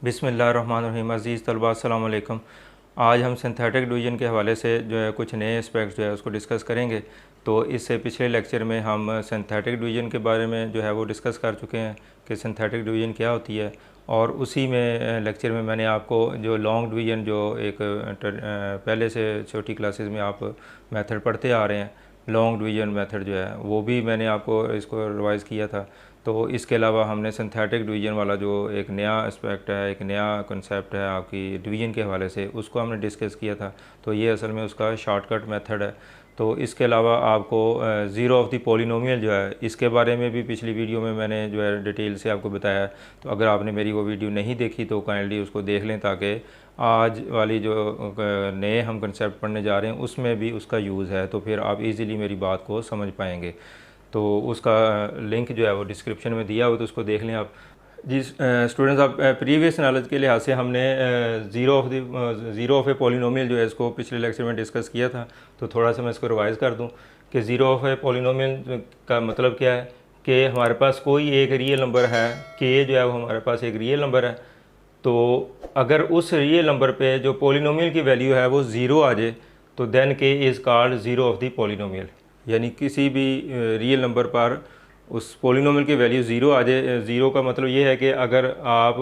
बिस्मिल्लाहिर्रहमानिर्रहीम। अज़ीज़ तलबा अस्सलाम वालेकुम। आज हम सिंथेटिक डिवीज़न के हवाले से जो है कुछ नए एस्पेक्ट्स जो है उसको डिस्कस करेंगे। तो इससे पिछले लेक्चर में हम सिंथेटिक डिवीज़न के बारे में जो है वो डिस्कस कर चुके हैं कि सिंथेटिक डिवीज़न क्या होती है, और उसी में लेक्चर में मैंने आपको जो लॉन्ग डिवीज़न जो एक पहले से छोटी क्लासेस में आप मेथड पढ़ते आ रहे हैं, लॉन्ग डिवीज़न मेथड जो है वो भी मैंने आपको इसको रिवाइज़ किया था। तो इसके अलावा हमने सिंथेटिक डिवीज़न वाला जो एक नया एस्पेक्ट है, एक नया कंसेप्ट है आपकी डिवीज़न के हवाले से, उसको हमने डिस्कस किया था। तो ये असल में उसका शॉर्टकट मेथड है। तो इसके अलावा आपको ज़ीरो ऑफ द पॉलिनोमियल जो है, इसके बारे में भी पिछली वीडियो में मैंने जो है डिटेल से आपको बताया है। तो अगर आपने मेरी वो वीडियो नहीं देखी तो काइंडली उसको देख लें, ताकि आज वाली जो नए हम कंसेप्ट पढ़ने जा रहे हैं उसमें भी उसका यूज़ है, तो फिर आप इजीली मेरी बात को समझ पाएंगे। तो उसका लिंक जो है वो डिस्क्रिप्शन में दिया हुआ, तो उसको देख लें आप। जी स्टूडेंट्स, आप प्रीवियस नॉलेज के लिहाज से हमने ज़ीरो ऑफ ए पॉलिनोमियल जो है इसको पिछले लेक्चर में डिस्कस किया था। तो थोड़ा सा मैं इसको रिवाइज़ कर दूं कि ज़ीरो ऑफ ए पॉलिनोमियल का मतलब क्या है कि हमारे पास कोई एक रियल नंबर है, के जो है वो हमारे पास एक रियल नंबर है। तो अगर उस रियल नंबर पे जो पॉलिनोमियल की वैल्यू है वो ज़ीरो आ जाए तो देन के is called zero of the polynomial. यानी किसी भी रियल नंबर पर उस पॉलिनोमियल की वैल्यू ज़ीरो आ जाए। ज़ीरो का मतलब ये है कि अगर आप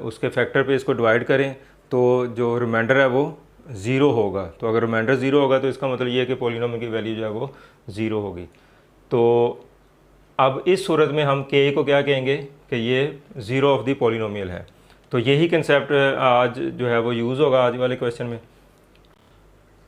उसके फैक्टर पे इसको डिवाइड करें तो जो रिमाइंडर है वो ज़ीरो होगा। तो अगर रिमाइंडर ज़ीरो होगा तो इसका मतलब ये है कि पॉलिनोमियल की वैल्यू जो है वो ज़ीरो होगी। तो अब इस सूरत में हम के को क्या कहेंगे कि ये ज़ीरो ऑफ द पॉलिनोमियल है। तो यही कंसेप्ट आज जो है वो यूज़ होगा आज वाले क्वेश्चन में।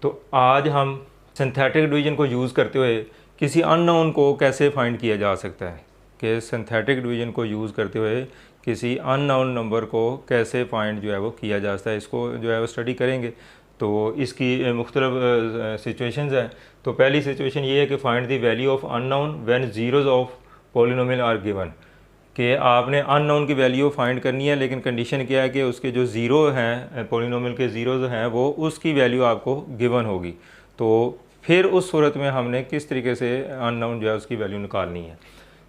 तो आज हम सिंथेटिक डिवीज़न को यूज़ करते हुए किसी अननोन को कैसे फाइंड किया जा सकता है, कि सिंथेटिक डिवीज़न को यूज़ करते हुए किसी अननोन नंबर को कैसे फाइंड जो है वो किया जा सकता है, इसको जो है वो स्टडी करेंगे। तो इसकी मुख्तलिफ सिचुएशंस हैं। तो पहली सिचुएशन ये है कि find the value of unknown when zeroes of polynomial are given, कि आपने अननोन की वैल्यू फाइंड करनी है, लेकिन कंडीशन क्या है कि उसके जो ज़ीरो हैं, पॉलिनोमियल के ज़ीरो जो हैं, वो उसकी वैल्यू आपको गिवन होगी। तो फिर उस सूरत में हमने किस तरीके से अननोन जो है उसकी वैल्यू निकालनी है।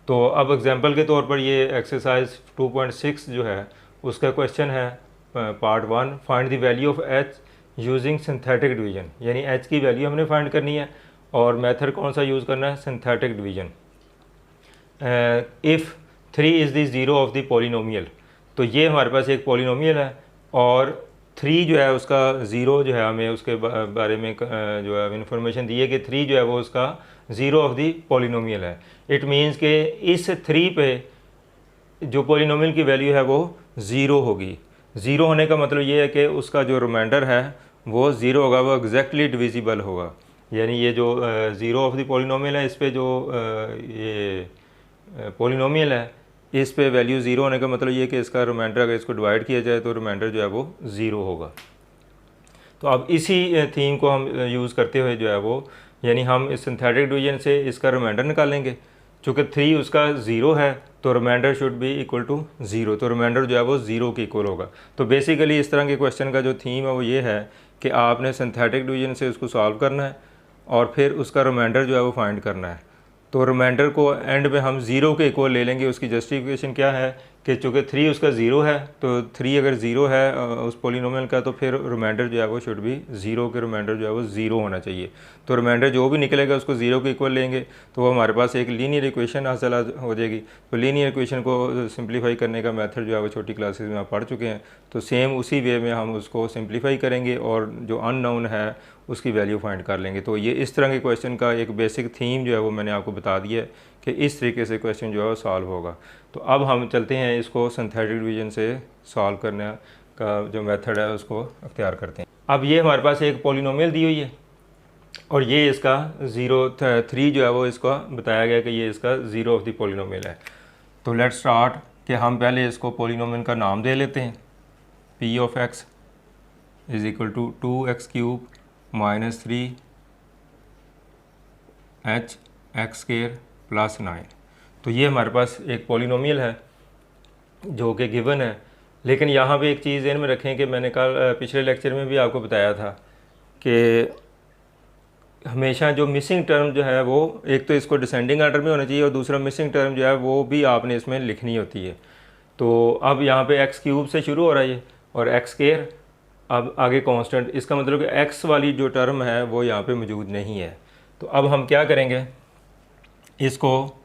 तो अब एग्जांपल के तौर पर ये एक्सरसाइज 2.6 जो है उसका क्वेश्चन है part 1, find the value of H using synthetic division. यानी एच की वैल्यू हमने फाइंड करनी है, और मेथड कौन सा यूज़ करना है, synthetic division. If 3 is the zero of the polynomial, तो ये हमारे पास एक पॉलिनोमियल है और 3 जो है उसका ज़ीरो जो है, हमें उसके बारे में जो है इंफॉर्मेशन दी है कि 3 जो है वो उसका ज़ीरो ऑफ द पॉलिनोमियल है। इट मीन्स कि इस 3 पे जो पॉलिनोमियल की वैल्यू है वो ज़ीरो होगी। ज़ीरो होने का मतलब ये है कि उसका जो रिमाइंडर है वो ज़ीरो होगा, वो एग्जैक्टली डिविजिबल होगा। यानी ये जो ज़ीरो ऑफ द पॉलिनोमियल है, इस पे जो ये पॉलिनोमियल है, इस पे वैल्यू ज़ीरो होने का मतलब ये कि इसका रिमाइंडर अगर इसको डिवाइड किया जाए तो रिमाइंडर जो है वो ज़ीरो होगा। तो अब इसी थीम को हम यूज़ करते हुए जो है वो, यानी हम इस सिंथेटिक डिवीज़न से इसका रिमाइंडर निकालेंगे। चूँकि 3 उसका ज़ीरो है तो remainder should be equal to zero, तो रिमाइंडर जो है वो ज़ीरो के इक्वल होगा। तो बेसिकली इस तरह के क्वेश्चन का जो थीम है वो ये है कि आपने सिंथेटिक डिवीज़न से उसको सॉल्व करना है और फिर उसका रिमाइंडर जो है वो फाइंड करना है। तो रिमाइंडर को एंड में हम ज़ीरो के इक्वल ले लेंगे। उसकी जस्टिफिकेशन क्या है कि चूँकि 3 उसका ज़ीरो है, तो 3 अगर ज़ीरो है उस पॉलिनोमियल का, तो फिर रिमाइंडर जो है वो शुड भी ज़ीरो के रिमाइंडर जो है वो ज़ीरो होना चाहिए। तो रिमाइंडर जो भी निकलेगा उसको ज़ीरो के इक्वल लेंगे, तो वो हमारे पास एक लीनियर इक्वेशन हासिल हो जाएगी। तो लीनियर इक्वेशन को सिंप्लीफाई करने का मेथड जो है वो छोटी क्लासेस में आप पढ़ चुके हैं। तो सेम उसी वे में हम उसको सिंप्लीफाई करेंगे और जो अननोन है उसकी वैल्यू फाइंड कर लेंगे। तो ये इस तरह के क्वेश्चन का एक बेसिक थीम जो है वो मैंने आपको बता दिया है कि इस तरीके से क्वेश्चन जो है वो सॉल्व होगा। तो अब हम चलते हैं इसको सिंथेटिक डिवीज़न से सॉल्व करने का जो मेथड है उसको अख्तियार करते हैं। अब ये हमारे पास एक पॉलिनोमियल दी हुई है और ये इसका 3 जो है वो इसका बताया गया कि ये इसका ज़ीरो ऑफ द पॉलिनोमियल है। तो लेट्स स्टार्ट कि हम पहले इसको पॉलिनोमियल का नाम दे लेते हैं। P of X is equal to 2x cube minus 3 H X square plus 9। तो ये हमारे पास एक पॉलिनोमियल है जो कि गिवन है। लेकिन यहाँ पे एक चीज़ ध्यान में रखें कि मैंने कल पिछले लेक्चर में भी आपको बताया था कि हमेशा जो मिसिंग टर्म जो है वो एक तो इसको डिसेंडिंग आर्डर में होना चाहिए और दूसरा मिसिंग टर्म जो है वो भी आपने इसमें लिखनी होती है। तो अब यहाँ पे एक्स क्यूब से शुरू हो रहा है ये, और एक्स स्क्वायर, अब आगे कांस्टेंट, इसका मतलब कि एक्स वाली जो टर्म है वो यहाँ पे मौजूद नहीं है। तो अब हम क्या करेंगे, इसको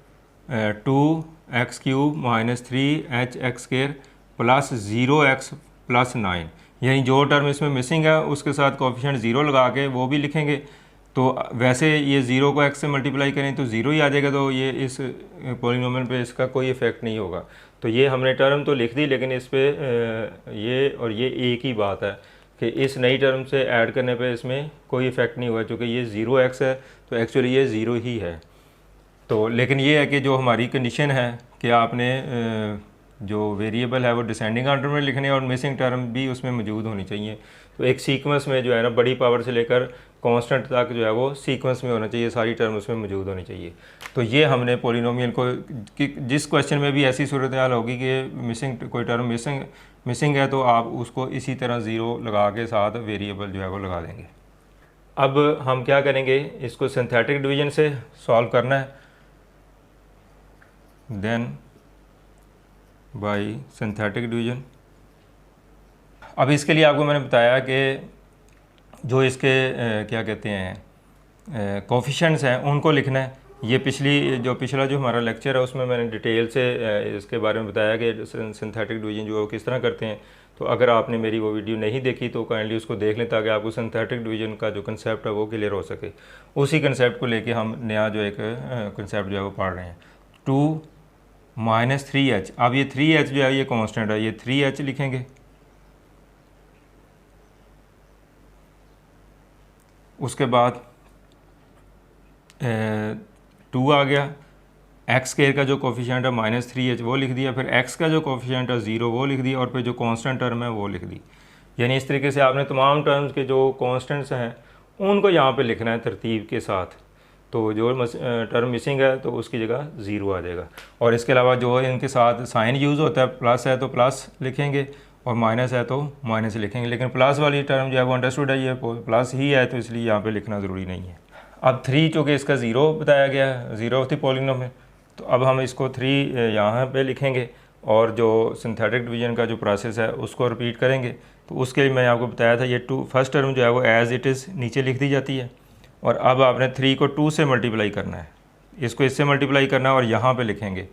2x³ minus 3h(x²) plus 0x+9, यानी जो टर्म इसमें मिसिंग है उसके साथ कोफिशिएंट 0 लगा के वो भी लिखेंगे। तो वैसे ये 0 को x से मल्टीप्लाई करें तो 0 ही आ जाएगा, तो ये इस पॉलिनोमियल पे इसका कोई इफ़ेक्ट नहीं होगा। तो ये हमने टर्म तो लिख दी, लेकिन इस पे ये और ये एक ही बात है कि इस नई टर्म से ऐड करने पे इसमें कोई इफ़ेक्ट नहीं हुआ, क्योंकि ये 0x है तो एक्चुअली ये 0 ही है। तो लेकिन ये है कि जो हमारी कंडीशन है कि आपने जो वेरिएबल है वो डिसेंडिंग ऑर्डर में लिखने और मिसिंग टर्म भी उसमें मौजूद होनी चाहिए। तो एक सीक्वेंस में जो है ना, बड़ी पावर से लेकर कांस्टेंट तक जो है वो सीक्वेंस में होना चाहिए, सारी टर्म उसमें मौजूद होनी चाहिए। तो ये हमने पॉलिनोमियल को जिस क्वेश्चन में भी ऐसी सूरत हाल होगी कि मिसिंग कोई टर्म मिसिंग है तो आप उसको इसी तरह 0 लगा के साथ वेरिएबल जो है वो लगा देंगे। अब हम क्या करेंगे, इसको सिंथेटिक डिवीजन से सॉल्व करना है, देन बाय सिंथेटिक डिवीजन। अब इसके लिए आपको मैंने बताया कि जो इसके क्या कहते हैं कोफिशिएंट्स हैं उनको लिखना है। ये पिछला जो हमारा लेक्चर है उसमें मैंने डिटेल से इसके बारे में बताया कि सिंथेटिक डिवीजन जो किस तरह करते हैं। तो अगर आपने मेरी वो वीडियो नहीं देखी तो काइंडली उसको देख लें, ताकि आपको सिंथेटिक डिवीजन का जो कंसेप्ट है वो क्लियर हो सके। उसी कंसेप्ट को लेके हम नया जो एक कंसेप्ट जो है वो पढ़ रहे हैं। 2 माइनस 3h, अब ये 3h जो है ये कांस्टेंट है, ये 3h लिखेंगे। उसके बाद 2 आ गया, x² का जो कोफिशिएंट है -3h वो लिख दिया, फिर x का जो कोफिशिएंट है 0 वो लिख दिया, और फिर जो कांस्टेंट टर्म है वो लिख दी। यानी इस तरीके से आपने तमाम टर्म्स के जो कांस्टेंट्स हैं उनको यहाँ पे लिखना है तरतीब के साथ। तो जो टर्म मिसिंग है तो उसकी जगह 0 आ जाएगा। और इसके अलावा जो इनके साथ साइन यूज़ होता है, प्लस है तो प्लस लिखेंगे और माइनस है तो माइनस लिखेंगे। लेकिन प्लस वाली टर्म जो है वो अंडरस्टूड है, ये प्लस ही है, तो इसलिए यहाँ पे लिखना ज़रूरी नहीं है। अब 3 चूँकि इसका 0 बताया गया है, 0 थी पॉलिनोमियल, तो अब हम इसको 3 यहाँ पे लिखेंगे और जो सिंथेटिक डिवीजन का जो प्रोसेस है उसको रिपीट करेंगे। तो उसके लिए मैं आपको बताया था, ये फर्स्ट टर्म जो है वो एज़ इट इज़ नीचे लिख दी जाती है, और अब आपने 3 को 2 से मल्टीप्लाई करना है, इसको इससे मल्टीप्लाई करना है और यहाँ पे लिखेंगे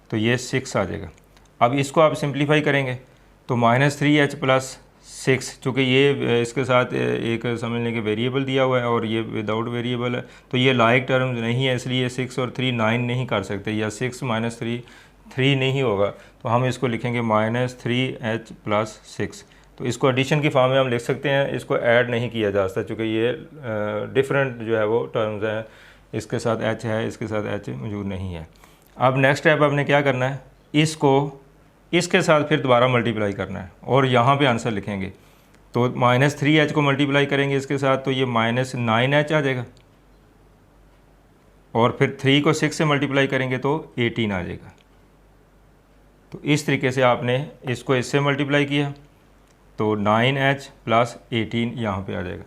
तो ये 6 आ जाएगा। अब इसको आप सिंप्लीफाई करेंगे तो -3h + 6, चूँकि ये इसके साथ एक समझने के वेरिएबल दिया हुआ है और ये विदाउट वेरिएबल है, तो ये लाइक टर्म्स नहीं है, इसलिए 6 और 3 9 नहीं कर सकते, या 6 - 3 3 नहीं होगा। तो हम इसको लिखेंगे -3h + 6। तो इसको एडिशन की फॉर्म में हम लिख सकते हैं, इसको ऐड नहीं किया जा सकता, चूँकि ये डिफरेंट जो है वो टर्म्स हैं, इसके साथ h है, इसके साथ h मौजूद नहीं है। अब नेक्स्ट स्टेप आपने क्या करना है, इसको इसके साथ फिर दोबारा मल्टीप्लाई करना है और यहाँ पे आंसर लिखेंगे। तो -3h को मल्टीप्लाई करेंगे इसके साथ तो ये -9h आ जाएगा, और फिर 3 को 6 से मल्टीप्लाई करेंगे तो 18 आ जाएगा। तो इस तरीके से आपने इसको इससे मल्टीप्लाई किया तो 9h + 18 यहाँ पे आ जाएगा।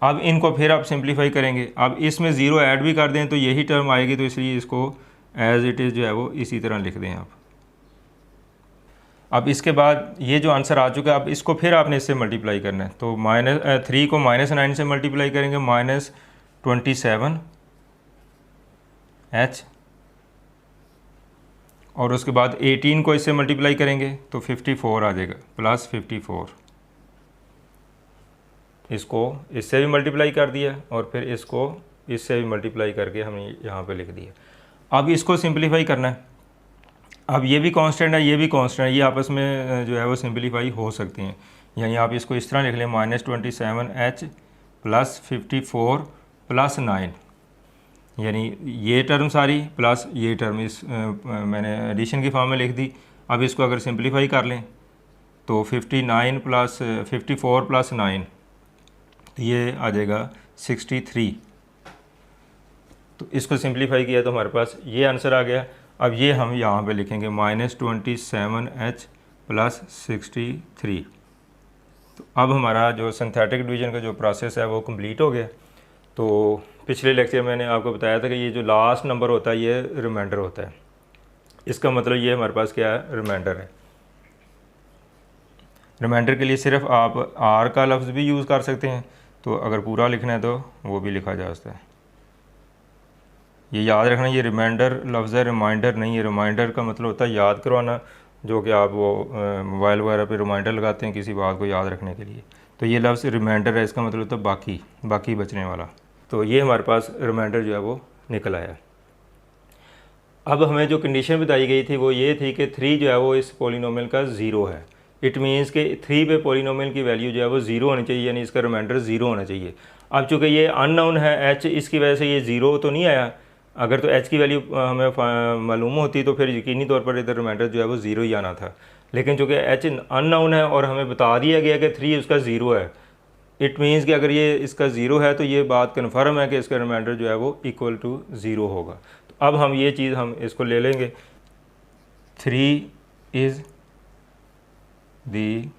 अब इनको फिर आप सिंप्लीफाई करेंगे, अब इसमें 0 ऐड भी कर दें तो यही टर्म आएगी, तो इसलिए इसको एज़ इट इज़ जो है वो इसी तरह लिख दें आप। अब इसके बाद ये जो आंसर आ चुका है, अब इसको फिर आपने इससे मल्टीप्लाई करना है। तो 3 को -9 से मल्टीप्लाई करेंगे, -27h, और उसके बाद 18 को इससे मल्टीप्लाई करेंगे तो 54 आ जाएगा, +54। इसको इससे भी मल्टीप्लाई कर दिया और फिर इसको इससे भी मल्टीप्लाई करके हमने यहाँ पे लिख दिया। अब इसको सिंप्लीफाई करना है। अब ये भी कांस्टेंट है, ये भी कांस्टेंट है, ये आपस में जो है वो सिंप्लीफाई हो सकते हैं। यानी आप इसको इस तरह लिख लें, -27h + 54 + 9, यानी ये टर्म सारी प्लस ये टर्म इस मैंने एडिशन की फॉर्म में लिख दी। अब इसको अगर सिंप्लीफाई कर लें तो 54 + 9 ये आ जाएगा 63। तो इसको सिंप्लीफाई किया तो हमारे पास ये आंसर आ गया। अब ये हम यहाँ पे लिखेंगे -27h + 63। तो अब हमारा जो सिंथेटिक डिवीजन का जो प्रोसेस है वो कंप्लीट हो गया। तो पिछले लेक्चर में मैंने आपको बताया था कि ये जो लास्ट नंबर होता है ये रिमाइंडर होता है। इसका मतलब ये हमारे पास क्या है, रिमाइंडर है। रिमाइंडर के लिए सिर्फ आप आर का लफ्ज़ भी यूज़ कर सकते हैं, तो अगर पूरा लिखना है तो वो भी लिखा जा सकता है। ये याद रखना, ये रिमाइंडर लफ्ज़ है, रिमाइंडर नहीं है। रिमाइंडर का मतलब होता है याद करवाना, जो कि आप वो मोबाइल वगैरह पे रिमाइंडर लगाते हैं किसी बात को याद रखने के लिए। तो ये लफ्ज़ रिमाइंडर है, इसका मतलब होता है बाकी बचने वाला। तो ये हमारे पास रिमाइंडर जो है वो निकल आया। अब हमें जो कंडीशन बताई गई थी वो ये थी कि 3 जो है वो इस पोलिनोमियल का ज़ीरो है। इट मीन्स कि 3 पे पोलिनोमियल की वैल्यू जो है वो ज़ीरो होनी चाहिए, यानी इसका रिमाइंडर ज़ीरो होना चाहिए। अब चूँकि ये अननोन है h, इसकी वजह से ये ज़ीरो तो नहीं आया। अगर तो h की वैल्यू हमें मालूम होती तो फिर यकीनी तौर पर इधर रिमाइंडर जो है वो ज़ीरो ही आना था। लेकिन चूँकि h अननोन है और हमें बता दिया गया कि 3 उसका ज़ीरो है, इट मीन्स कि अगर ये इसका ज़ीरो है तो ये बात कन्फर्म है कि इसका रिमाइंडर जो है वो इक्वल टू ज़ीरो होगा। तो अब हम ये चीज़ हम इसको ले लेंगे, 3 is the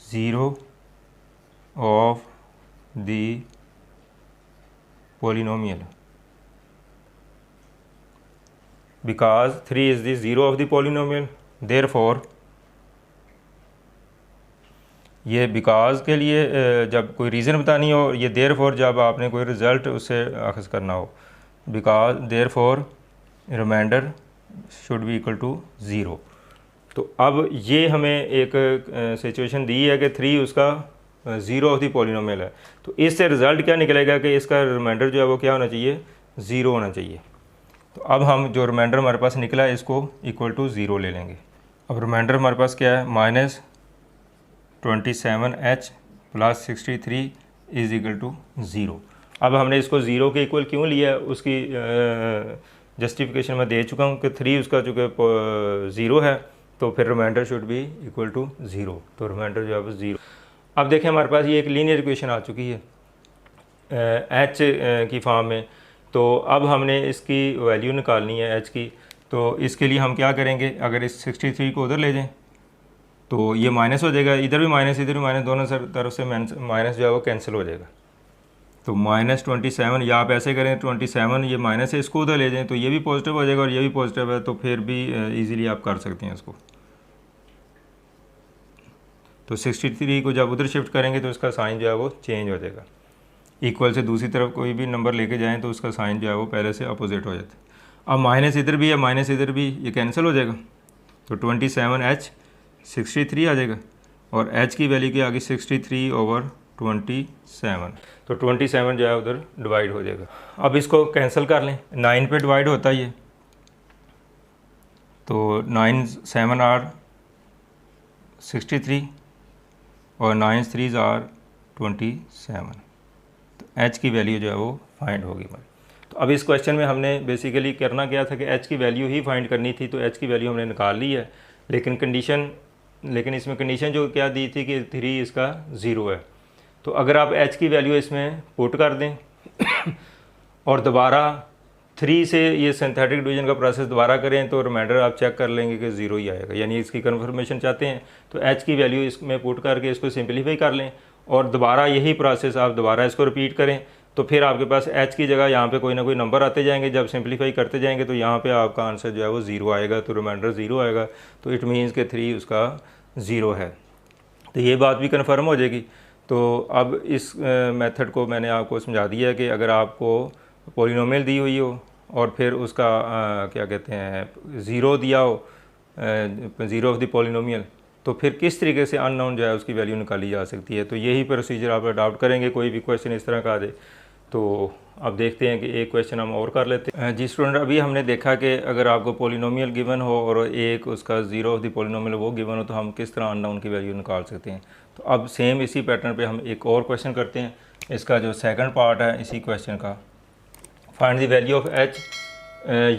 zero of the polynomial because 3 is the zero of the polynomial. Therefore ये बिकॉज के लिए जब कोई रीज़न बतानी हो, ये देयरफॉर जब आपने कोई रिज़ल्ट उससे अखज़ करना हो, because therefore remainder should be equal to zero. तो अब ये हमें एक सिचुएशन दी है कि 3 उसका ज़ीरो ऑफ द पोलिनोमियल है। तो इससे रिज़ल्ट क्या निकलेगा कि इसका रिमाइंडर जो है वो क्या होना चाहिए, ज़ीरो होना चाहिए। तो अब हम जो रिमाइंडर हमारे पास निकला है इसको इक्वल टू ज़ीरो ले लेंगे। अब रिमाइंडर हमारे पास क्या है, -27h + 63 is equal to zero. अब हमने इसको ज़ीरो के इक्वल क्यों लिया, उसकी जस्टिफिकेशन मैं दे चुका हूँ कि 3 उसका चूँकि ज़ीरो है तो फिर remainder should be equal to zero. तो रिमाइंडर जो है वो ज़ीरो। अब देखें हमारे पास ये एक लीनियर इक्वेशन आ चुकी है h की फॉर्म में। तो अब हमने इसकी वैल्यू निकालनी है h की। तो इसके लिए हम क्या करेंगे, अगर इस 63 को उधर ले जाएं तो ये माइनस हो जाएगा, इधर भी माइनस इधर भी माइनस, दोनों तरफ से माइनस जो है वो कैंसिल हो जाएगा। तो -27, या आप ऐसे करें 27 ये माइनस है, इसको उधर ले जाएं तो ये भी पॉजिटिव हो जाएगा और ये भी पॉजिटिव है, तो फिर भी इजीली आप कर सकते हैं इसको। तो 63 को जब उधर शिफ्ट करेंगे तो इसका साइन जो है वो चेंज हो जाएगा। इक्वल से दूसरी तरफ कोई भी नंबर लेके जाएं तो उसका साइन जो है वो पहले से अपोजिट हो जाता है। अब माइनस इधर भी है, माइनस इधर भी, ये कैंसिल हो जाएगा। तो 27h 63 आ जाएगा और h की वैल्यू की आगे 63/27। तो 27 जो है उधर डिवाइड हो जाएगा। अब इसको कैंसिल कर लें, 9 पे डिवाइड होता है ये, तो 9 7 आर 63 और 9 3 आर 27। तो h की वैल्यू जो है वो फाइंड होगी हमारी। तो अब इस क्वेश्चन में हमने बेसिकली करना क्या था कि h की वैल्यू ही फाइंड करनी थी। तो h की वैल्यू हमने निकाल ली है, लेकिन इसमें कंडीशन जो क्या दी थी कि 3 इसका ज़ीरो है। तो अगर आप h की वैल्यू इसमें पुट कर दें और दोबारा 3 से ये सिंथेटिक डिवीजन का प्रोसेस दोबारा करें तो रिमाइंडर आप चेक कर लेंगे कि ज़ीरो ही आएगा, यानी इसकी कन्फर्मेशन चाहते हैं तो h की वैल्यू इसमें पुट करके इसको सिंपलीफाई कर लें और दोबारा यही प्रोसेस आप दोबारा इसको रिपीट करें। तो फिर आपके पास h की जगह यहाँ पे कोई ना कोई नंबर आते जाएंगे, जब सिंपलीफाई करते जाएंगे तो यहाँ पे आपका आंसर जो है वो ज़ीरो आएगा, तो रिमाइंडर ज़ीरो आएगा। तो इट मीन्स के 3 उसका ज़ीरो है। तो ये बात भी कन्फर्म हो जाएगी। तो अब इस मेथड को मैंने आपको समझा दिया है कि अगर आपको पॉलिनोमियल दी हुई हो और फिर उसका क्या कहते हैं ज़ीरो दिया हो, ज़ीरो ऑफ द पॉलिनोमियल, तो फिर किस तरीके से अननोन जो है उसकी वैल्यू निकाली जा सकती है। तो यही प्रोसीजर आप अडॉप्ट करेंगे कोई भी क्वेश्चन इस तरह का आ जाए। तो अब देखते हैं कि एक क्वेश्चन हम और कर लेते हैं। जी स्टूडेंट, अभी हमने देखा कि अगर आपको पॉलिनोमियल गिवन हो और एक उसका ज़ीरो ऑफ द पॉलिनोमियल वो गिवन हो तो हम किस तरह अननोन की वैल्यू निकाल सकते हैं। तो अब सेम इसी पैटर्न पे हम एक और क्वेश्चन करते हैं। इसका जो सेकंड पार्ट है इसी क्वेश्चन का, find the value of h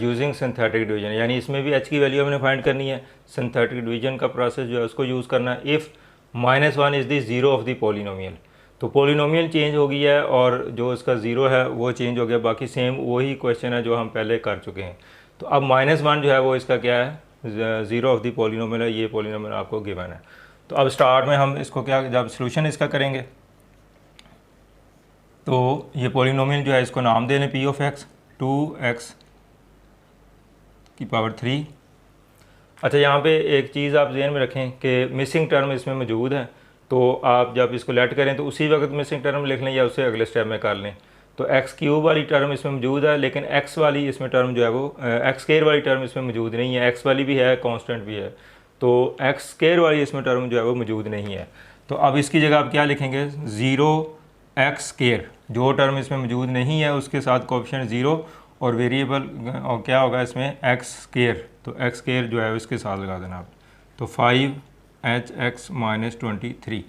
using synthetic division, यानी इसमें भी h की वैल्यू हमने फाइंड करनी है। सिंथेटिक डिवीजन का प्रोसेस जो है उसको यूज़ करना है। If -1 is the zero of the polynomial, तो पॉलिनोमियल चेंज हो गया है और जो उसका ज़ीरो है वो चेंज हो गया, बाकी सेम वही क्वेश्चन है जो हम पहले कर चुके हैं। तो अब -1 जो है वो इसका क्या है, ज़ीरो ऑफ द पॉलिनोमियल है, ये पॉलिनोमियल आपको गिवन है। तो अब स्टार्ट में हम इसको क्या, जब सोल्यूशन इसका करेंगे तो ये पॉलिनोमियल जो है इसको नाम दे लें p(x), 2x की पावर 3 अच्छा, यहाँ पे एक चीज़ आप ध्यान में रखें कि मिसिंग टर्म इसमें मौजूद है, तो आप जब इसको लेट करें तो उसी वक्त मिसिंग टर्म लिख लें या उससे अगले स्टेप में कर लें। तो एक्स क्यूब वाली टर्म इसमें मौजूद है, लेकिन एक्स वाली इसमें टर्म जो है वो एक्स स्क्वायर वाली टर्म इसमें मौजूद नहीं है। एक्स वाली भी है, कांस्टेंट भी है, तो एक्स स्क्वायर वाली इसमें टर्म जो है वो मौजूद नहीं है। तो अब इसकी जगह आप क्या लिखेंगे, 0 एक्स स्क्वायर, जो टर्म इसमें मौजूद नहीं है उसके साथ कोएफिशिएंट 0 और वेरिएबल और क्या होगा इसमें एक्स स्क्वायर, तो एक्स स्क्वायर जो है इसके साथ लगा देना आप। तो 5h(x - 23),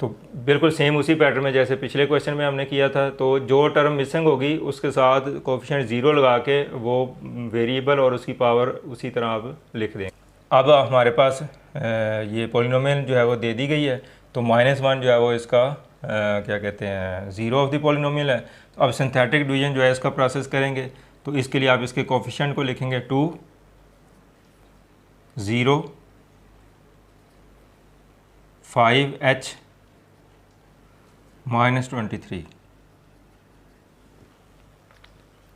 तो बिल्कुल सेम उसी पैटर्न में जैसे पिछले क्वेश्चन में हमने किया था। तो जो टर्म मिसिंग होगी उसके साथ कोएफिशिएंट 0 लगा के वो वेरिएबल और उसकी पावर उसी तरह आप लिख दें। अब हमारे पास ये पॉलिनोमियल जो है वो दे दी गई है, तो -1 जो है वो इसका क्या कहते हैं, 0 ऑफ द पॉलिनोमियल है। तो अब सिंथेटिक डिवीजन जो है इसका प्रोसेस करेंगे, तो इसके लिए आप इसके कोएफिशिएंट को लिखेंगे 2, 0, 5h - 23,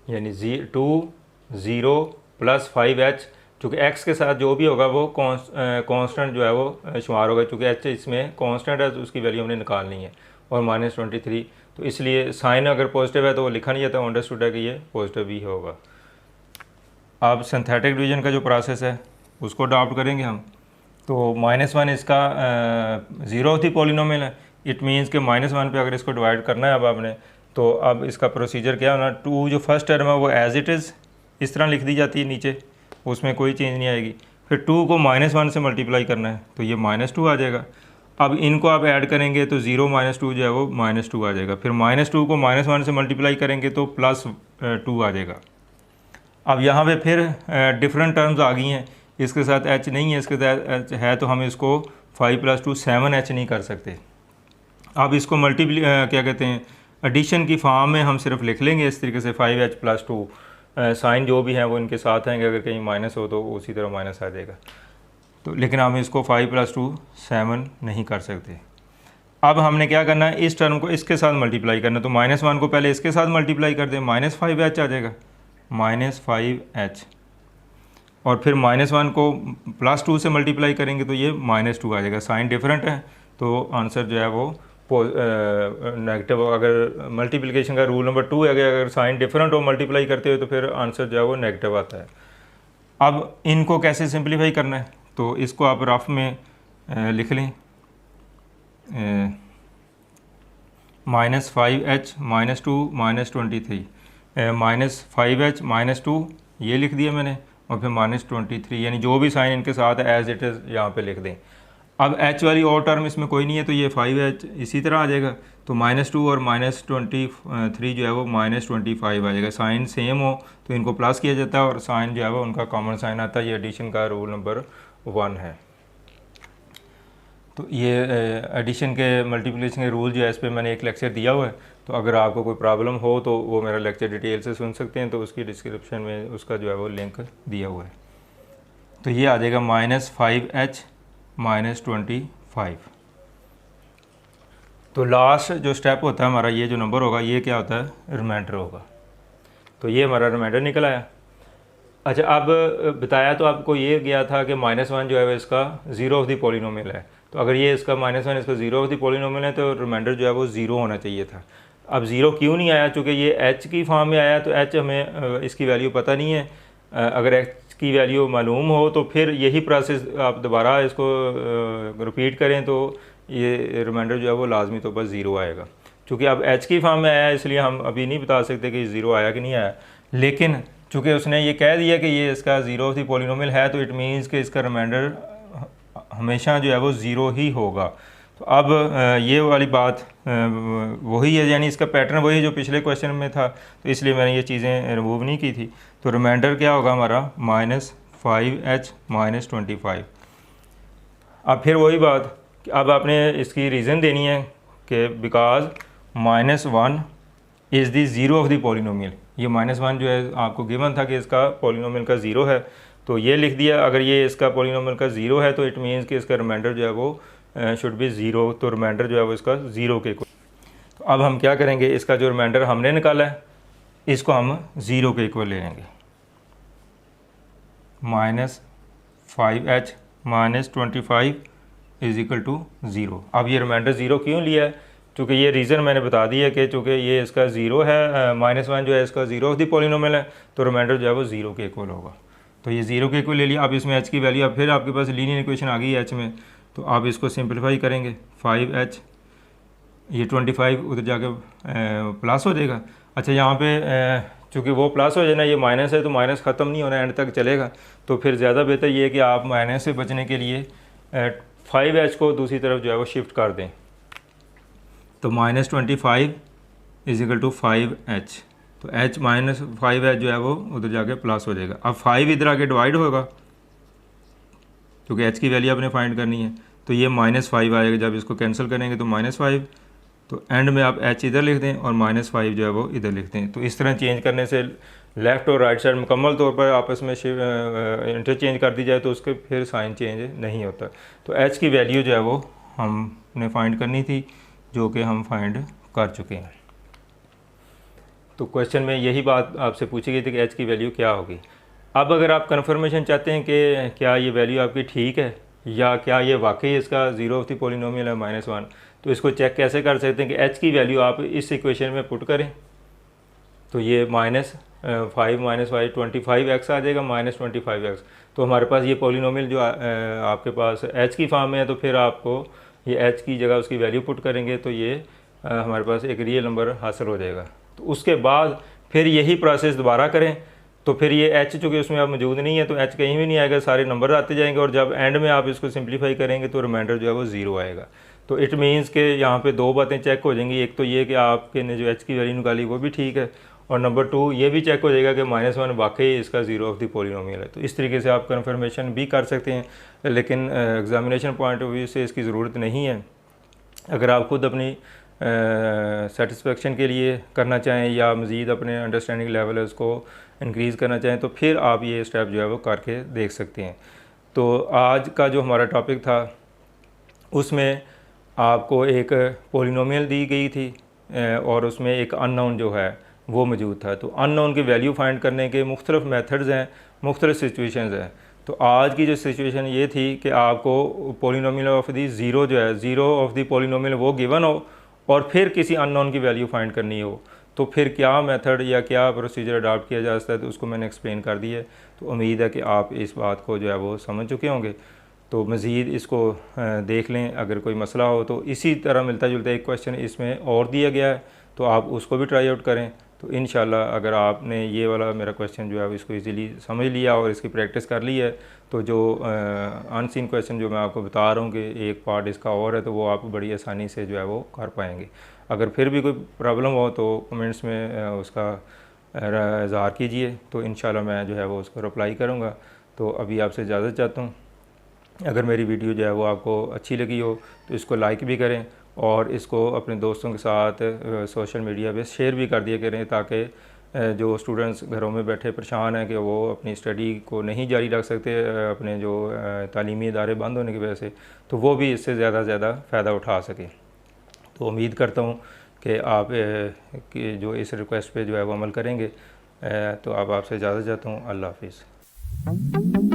यानी 2, 0 + 5h, चूँकि x के साथ जो भी होगा वो कांस्टेंट जो है वो शुमार होगा, चूँकि h इसमें कांस्टेंट है तो उसकी वैल्यू हमने निकालनी है, और -23, तो इसलिए साइन अगर पॉजिटिव है तो वो लिखा नहीं जाता, अंडरस्टूड है कि ये पॉजिटिव ही होगा। अब सिंथेटिक डिवीजन का जो प्रोसेस है उसको अडॉप्ट करेंगे हम। तो -1 इसका 0 ऑफ द पॉलिनोमियल है, इट मीन्स कि -1 पे अगर इसको डिवाइड करना है अब आपने, तो अब इसका प्रोसीजर क्या होना, 2 जो फर्स्ट टर्म है वो एज इट इज़ इस तरह लिख दी जाती है नीचे, उसमें कोई चेंज नहीं आएगी। फिर 2 को -1 से मल्टीप्लाई करना है तो ये -2 आ जाएगा। अब इनको आप ऐड करेंगे तो 0 - 2 जो है वो -2 आ जाएगा। फिर -2 को -1 से मल्टीप्लाई करेंगे तो +2 आ जाएगा। अब यहाँ पे फिर डिफरेंट टर्म्स आ गई हैं, इसके साथ h नहीं है, इसके साथ h है, तो हम इसको 5 + 2 7h नहीं कर सकते। अब इसको क्या कहते हैं, एडिशन की फॉर्म में हम सिर्फ लिख लेंगे इस तरीके से 5h + 2, साइन जो भी हैं वो इनके साथ आएंगे, अगर कहीं माइनस हो तो उसी तरह माइनस आ जाएगा। तो लेकिन हम इसको 5 + 2 7 नहीं कर सकते। अब हमने क्या करना है, इस टर्म को इसके साथ मल्टीप्लाई करना, तो -1 को पहले इसके साथ मल्टीप्लाई कर दें, -5h आ जाएगा, -5h, और फिर -1 को +2 से मल्टीप्लाई करेंगे तो ये -2 आ जाएगा। साइन डिफरेंट है तो आंसर जो है वो नेगेटिव। अगर मल्टीप्लिकेशन का रूल नंबर 2 है कि अगर साइन डिफरेंट हो मल्टीप्लाई करते हो तो फिर आंसर जो है वो नेगेटिव आता है। अब इनको कैसे सिंप्लीफाई करना है, तो इसको आप रफ में लिख लें, -5h - 2 - 23, -5h - 2 ये लिख दिया मैंने, और फिर -23, यानी जो भी साइन इनके साथ है एज इट इज़ यहाँ पे लिख दें। अब h वाली और टर्म इसमें कोई नहीं है तो ये 5h इसी तरह आ जाएगा, तो -2 और -23 जो है वो -25 आ जाएगा। साइन सेम हो तो इनको प्लस किया जाता है, और साइन जो है वो उनका कॉमन साइन आता है। ये एडिशन का रूल नंबर 1 है। तो ये एडिशन के मल्टीप्लिकेशन के रूल जो है इस पर मैंने एक लेक्चर दिया हुआ है, तो अगर आपको कोई प्रॉब्लम हो तो वो मेरा लेक्चर डिटेल से सुन सकते हैं, तो उसकी डिस्क्रिप्शन में उसका जो है वो लिंक दिया हुआ है। तो ये आ जाएगा -5h - 25। तो लास्ट जो स्टेप होता है हमारा, ये जो नंबर होगा ये क्या होता है, रिमाइंडर होगा। तो ये हमारा रिमाइंडर निकल आया। अच्छा, अब बताया तो आपको ये गया था कि -1 जो है इसका 0 ऑफ द पॉलिनोमियल है, तो अगर ये इसका -1 इसका 0 ऑफ द पॉलिनोमियल है तो रिमाइंडर जो है वो 0 होना चाहिए था। अब 0 क्यों नहीं आया, चूँकि ये h की फॉर्म में आया, तो h हमें इसकी वैल्यू पता नहीं है। अगर h की वैल्यू मालूम हो तो फिर यही प्रोसेस आप दोबारा इसको रिपीट करें तो ये रिमाइंडर जो है वो लाजमी तो बस 0 आएगा। चूँकि अब h की फॉर्म में आया है इसलिए हम अभी नहीं बता सकते कि 0 आया कि नहीं आया, लेकिन चूँकि उसने ये कह दिया कि ये इसका 0 ऑफ द पॉलिनोमियल है, तो इट मीन्स कि इसका रिमाइंडर हमेशा जो है वो 0 ही होगा। तो अब ये वाली बात वही है, यानी इसका पैटर्न वही है जो पिछले क्वेश्चन में था, तो इसलिए मैंने ये चीज़ें रिमूव नहीं की थी। तो रिमाइंडर क्या होगा हमारा, -5h - 25। अब फिर वही बात, अब आपने इसकी रीज़न देनी है कि because -1 is the 0 of the polynomial. ये -1 जो है आपको गिवन था कि इसका पॉलिनोमियल का 0 है, तो ये लिख दिया। अगर ये इसका पॉलिनोमियल का 0 है तो इट मीन्स कि इसका रिमाइंडर जो है वो शुड बी 0, तो रिमाइंडर जो है वो इसका 0 के इक्वल। तो अब हम क्या करेंगे, इसका जो रिमाइंडर हमने निकाला है इसको हम 0 के इक्वल ले लेंगे, 5h minus 25 is equal to 0। अब ये रिमाइंडर 0 क्यों लिया है? चूँकि ये रीज़न मैंने बता दिया कि चूँकि ये इसका 0 है, -1 जो है इसका 0 ऑफ द पॉलिनोमियल है, तो रिमाइंडर जो है वो 0 के इक्वल होगा। तो ये 0 के इक्वल ले लिया। अब इसमें h की वैल्यू, अब फिर आपके पास लीनियर इक्वेशन आ गई है h में, तो आप इसको सिंपलीफाई करेंगे। 5h, ये 25 उधर जाके प्लस हो जाएगा। अच्छा, यहाँ पे चूँकि वो प्लस हो जाना, ये माइनस है, तो माइनस ख़त्म नहीं होना, एंड तक चलेगा। तो फिर ज़्यादा बेहतर ये है कि आप माइनस से बचने के लिए 5h को दूसरी तरफ जो है वो शिफ्ट कर दें। तो -25 इज इक्वल टू 5h, तो h माइनस 5h जो है वो उधर जाके प्लस हो जाएगा। अब 5 इधर आके डिवाइड होगा, क्योंकि h की वैल्यू आपने फाइंड करनी है, तो ये -5 आएगा। जब इसको कैंसिल करेंगे तो -5, तो एंड में आप h इधर लिख दें और -5 जो है वो इधर लिख दें। तो इस तरह चेंज करने से लेफ़्ट और राइट साइड मुकम्मल तौर पर आपस में इंटरचेंज कर दी जाए तो उसके फिर साइन चेंज नहीं होता। तो h की वैल्यू जो है वो हमने फाइंड करनी थी, जो कि हम फाइंड कर चुके हैं। तो क्वेश्चन में यही बात आपसे पूछी गई थी कि h की वैल्यू क्या होगी। अब अगर आप कन्फर्मेशन चाहते हैं कि क्या ये वैल्यू आपकी ठीक है या क्या ये वाकई इसका 0 ऑफ द पॉलिनोमियल है -1, तो इसको चेक कैसे कर सकते हैं कि h की वैल्यू आप इस इक्वेशन में पुट करें। तो ये -5 - 5 25x आ जाएगा, -25x। तो हमारे पास ये पॉलिनोमियल जो आपके पास h की फॉर्म में है, तो फिर आपको ये h की जगह उसकी वैल्यू पुट करेंगे तो ये हमारे पास एक रियल नंबर हासिल हो जाएगा। तो उसके बाद फिर यही प्रोसेस दोबारा करें, तो फिर ये h चूँकि उसमें अब मौजूद नहीं है तो h कहीं भी नहीं आएगा, सारे नंबर आते जाएंगे, और जब एंड में आप इसको सिंप्लीफाई करेंगे तो रिमाइंडर जो है वो 0 आएगा। तो इट मीन्स कि यहाँ पे दो बातें चेक हो जाएंगी। एक तो ये कि आपके ने जो h की वैल्यू निकाली वो भी ठीक है, और नंबर 2 ये भी चेक हो जाएगा कि -1 वाकई इसका 0 ऑफ द पॉलिनोमियल है। तो इस तरीके से आप कन्फर्मेशन भी कर सकते हैं, लेकिन एग्जामिनेशन पॉइंट ऑफ व्यू से इसकी ज़रूरत नहीं है। अगर आप खुद अपनी सेटिस्फेक्शन के लिए करना चाहें या मज़ीद अपने अंडरस्टैंडिंग लेवल है उसको इंक्रीज़ करना चाहें, तो फिर आप ये स्टेप जो है वो करके देख सकते हैं। तो आज का जो हमारा टॉपिक था उसमें आपको एक पॉलिनोमियल दी गई थी और उसमें एक अननोन जो है वो मौजूद था। तो अननोन की वैल्यू फाइंड करने के मुख्तलिफ मेथड्स हैं, मुख्तलिफ सिचुएशंस हैं। तो आज की जो सिचुएशन ये थी कि आपको पॉलिनोमियल ऑफ दी ज़ीरो जो है, 0 ऑफ दी पॉलिनोमियल वो गिवन हो और फिर किसी अननोन की वैल्यू फाइंड करनी हो, तो फिर क्या मेथड या क्या प्रोसीजर अडॉप्ट किया जा सकता है, तो उसको मैंने एक्सप्लेन कर दिया है। तो उम्मीद है कि आप इस बात को जो है वो समझ चुके होंगे। तो मज़ीद इसको देख लें, अगर कोई मसला हो तो इसी तरह मिलता जुलता एक क्वेश्चन इसमें और दिया गया है, तो आप उसको भी ट्राई आउट करें। तो इंशाल्लाह अगर आपने ये वाला मेरा क्वेश्चन जो है इसको इजीली समझ लिया और इसकी प्रैक्टिस कर ली है, तो जो अनसीन क्वेश्चन जो मैं आपको बता रहा हूँ कि एक पार्ट इसका और है, तो वो आप बड़ी आसानी से जो है वो कर पाएंगे। अगर फिर भी कोई प्रॉब्लम हो तो कमेंट्स में उसका इज़हार कीजिए, तो इंशाल्लाह मैं जो है वो उसको रिप्लाई करूँगा। तो अभी आपसे इजाज़त चाहता हूँ। अगर मेरी वीडियो जो है वो आपको अच्छी लगी हो तो इसको लाइक भी करें और इसको अपने दोस्तों के साथ सोशल मीडिया पे शेयर भी कर दिया करें, ताकि जो स्टूडेंट्स घरों में बैठे परेशान हैं कि वो अपनी स्टडी को नहीं जारी रख सकते अपने जो तालीमी इदारे बंद होने की वजह से, तो वो भी इससे ज़्यादा से ज़्यादा फ़ायदा उठा सकें। तो उम्मीद करता हूँ कि आप कि जो इस रिक्वेस्ट पे जो है वो अमल करेंगे। तो अब आपसे इजाज़त चाहता हूँ। अल्लाह हाफ़िज़।